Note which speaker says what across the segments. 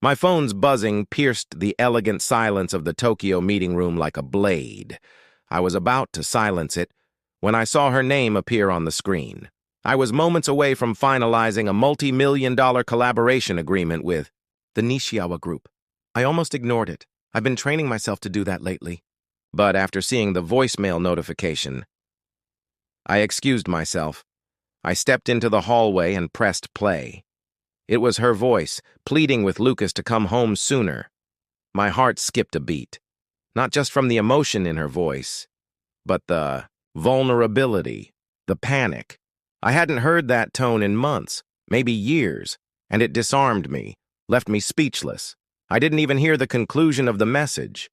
Speaker 1: My phone's buzzing pierced the elegant silence of the Tokyo meeting room like a blade. I was about to silence it when I saw her name appear on the screen. I was moments away from finalizing a multi-million-dollar collaboration agreement with the Nishiawa Group. I almost ignored it. I've been training myself to do that lately. But after seeing the voicemail notification, I excused myself. I stepped into the hallway and pressed play. It was her voice, pleading with Lucas to come home sooner. My heart skipped a beat, not just from the emotion in her voice, but the vulnerability, the panic. I hadn't heard that tone in months, maybe years, and it disarmed me, left me speechless. I didn't even hear the conclusion of the message.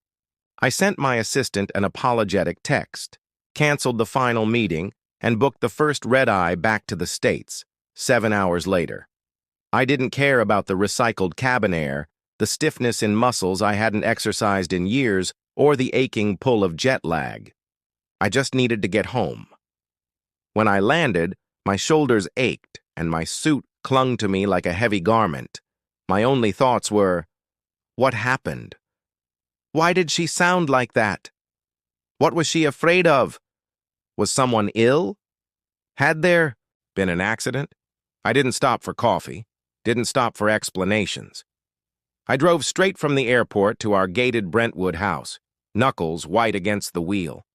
Speaker 1: I sent my assistant an apologetic text, canceled the final meeting, and booked the first red-eye back to the States, 7 hours later. I didn't care about the recycled cabin air, the stiffness in muscles I hadn't exercised in years, or the aching pull of jet lag. I just needed to get home. When I landed, my shoulders ached and my suit clung to me like a heavy garment. My only thoughts were, what happened? Why did she sound like that? What was she afraid of? Was someone ill? Had there been an accident? I didn't stop for coffee, didn't stop for explanations. I drove straight from the airport to our gated Brentwood house, knuckles white against the wheel.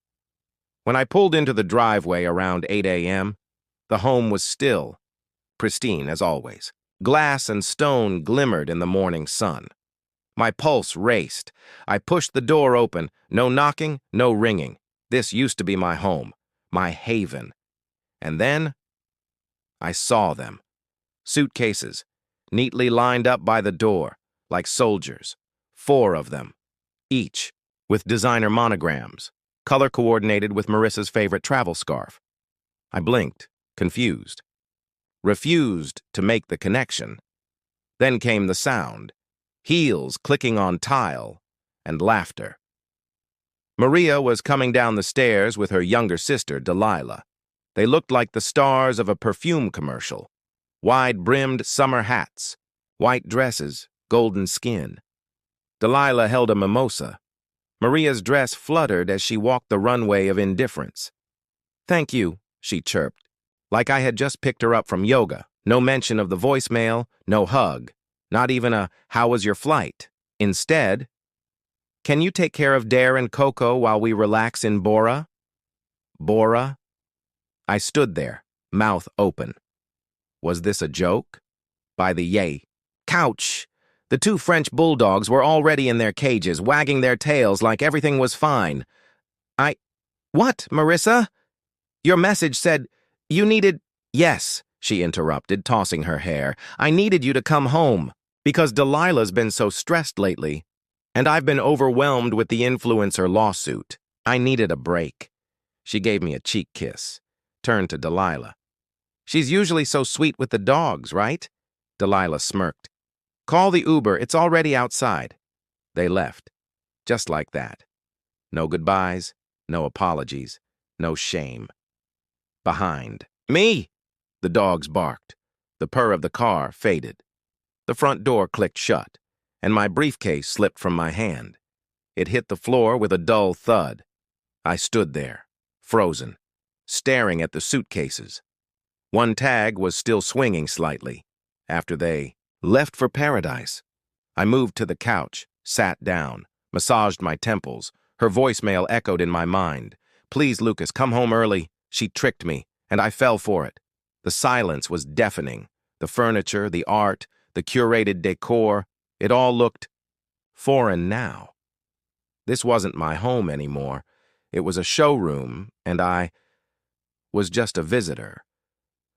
Speaker 1: When I pulled into the driveway around 8 a.m., the home was still, pristine as always. Glass and stone glimmered in the morning sun. My pulse raced. I pushed the door open. No knocking, no ringing. This used to be my home, my haven. And then I saw them. Suitcases, neatly lined up by the door, like soldiers. 4 of them, each with designer monograms, color-coordinated with Marissa's favorite travel scarf. I blinked, confused. Refused to make the connection. Then came the sound, heels clicking on tile, and laughter. Maria was coming down the stairs with her younger sister, Delilah. They looked like the stars of a perfume commercial. Wide-brimmed summer hats, white dresses, golden skin. Delilah held a mimosa. Maria's dress fluttered as she walked the runway of indifference. "Thank you," she chirped, like I had just picked her up from yoga. No mention of the voicemail, no hug, not even a "how was your flight?" Instead, "Can you take care of Dare and Coco while we relax in Bora?" Bora? I stood there, mouth open. Was this a joke? By the couch, the 2 French bulldogs were already in their cages, wagging their tails like everything was fine. What, Marissa? Your message said you needed— Yes, she interrupted, tossing her hair. I needed you to come home, because Delilah's been so stressed lately, and I've been overwhelmed with the influencer lawsuit. I needed a break. She gave me a cheek kiss, turned to Delilah. She's usually so sweet with the dogs, right? Delilah smirked. Call the Uber, it's already outside. They left, just like that. No goodbyes, no apologies, no shame. Behind me, the dogs barked. The purr of the car faded. The front door clicked shut, and my briefcase slipped from my hand. It hit the floor with a dull thud. I stood there, frozen, staring at the suitcases. One tag was still swinging slightly, after they left for paradise. I moved to the couch, sat down, massaged my temples. Her voicemail echoed in my mind. Please, Lucas, come home early. She tricked me, and I fell for it. The silence was deafening. The furniture, the art, the curated decor, it all looked foreign now. This wasn't my home anymore. It was a showroom, and I was just a visitor.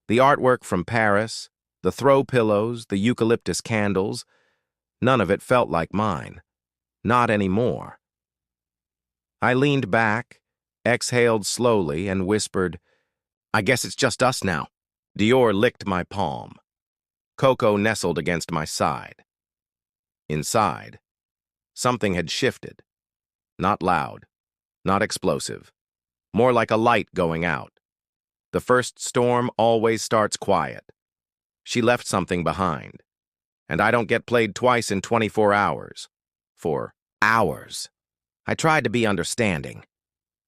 Speaker 1: The artwork from Paris, the throw pillows, the eucalyptus candles, none of it felt like mine. Not anymore. I leaned back, exhaled slowly, and whispered, I guess it's just us now. Dior licked my palm. Coco nestled against my side. Inside, something had shifted. Not loud, not explosive, more like a light going out. The first storm always starts quiet. She left something behind. and I don't get played twice in 24 hours. For hours. I tried to be understanding.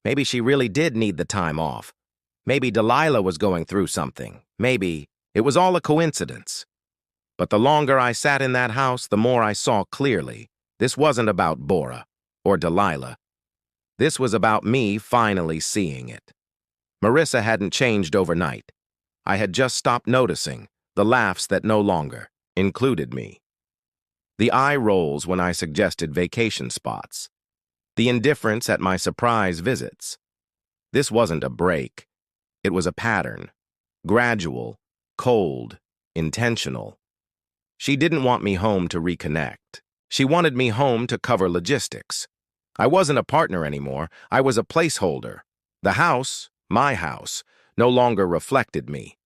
Speaker 1: Maybe she really did need the time off. Maybe Delilah was going through something. Maybe it was all a coincidence. But the longer I sat in that house, the more I saw clearly. This wasn't about Bora or Delilah. This was about me finally seeing it. Marissa hadn't changed overnight. I had just stopped noticing the laughs that no longer included me. The eye rolls when I suggested vacation spots. The indifference at my surprise visits. This wasn't a break. It was a pattern. Gradual, cold, intentional. She didn't want me home to reconnect. She wanted me home to cover logistics. I wasn't a partner anymore. I was a placeholder. The house, my house, no longer reflected me.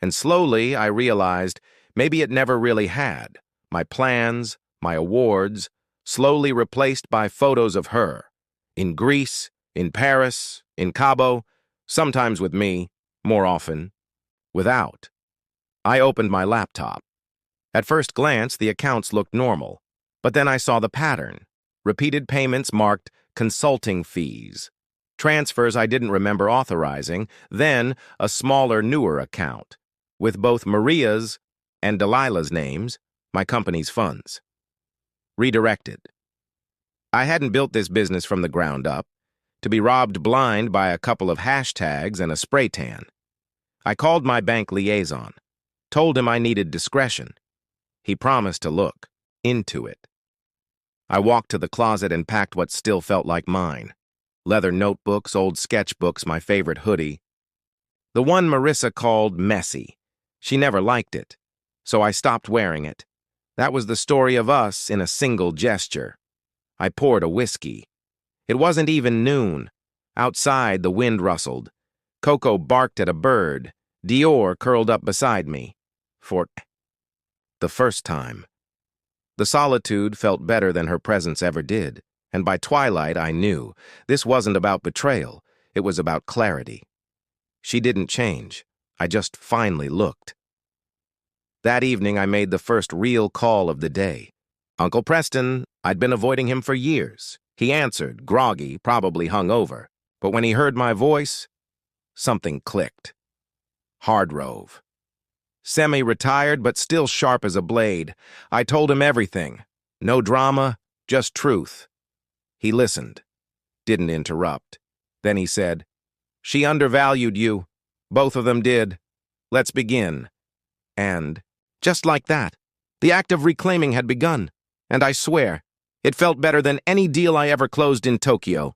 Speaker 1: And slowly I realized maybe it never really had. My plans, my awards, slowly replaced by photos of her. In Greece, in Paris, in Cabo, sometimes with me, more often, without. I opened my laptop. At first glance, the accounts looked normal, but then I saw the pattern. Repeated payments marked consulting fees. Transfers I didn't remember authorizing, then a smaller, newer account, with both Maria's and Delilah's names, my company's funds. Redirected. I hadn't built this business from the ground up, to be robbed blind by a couple of hashtags and a spray tan. I called my bank liaison, told him I needed discretion. He promised to look into it. I walked to the closet and packed what still felt like mine. Leather notebooks, old sketchbooks, my favorite hoodie. The one Marissa called messy. She never liked it, so I stopped wearing it. That was the story of us in a single gesture. I poured a whiskey. It wasn't even noon. Outside, the wind rustled. Coco barked at a bird. Dior curled up beside me. For the first time. The solitude felt better than her presence ever did, and by twilight I knew this wasn't about betrayal, it was about clarity. She didn't change. I just finally looked. That evening I made the first real call of the day. Uncle Preston, I'd been avoiding him for years. He answered, groggy, probably hungover. But when he heard my voice, something clicked. Hardrove. Semi-retired, but still sharp as a blade. I told him everything. No drama, just truth. He listened, didn't interrupt. Then he said, "She undervalued you. Both of them did. Let's begin." And, just like that, the act of reclaiming had begun. And I swear, it felt better than any deal I ever closed in Tokyo.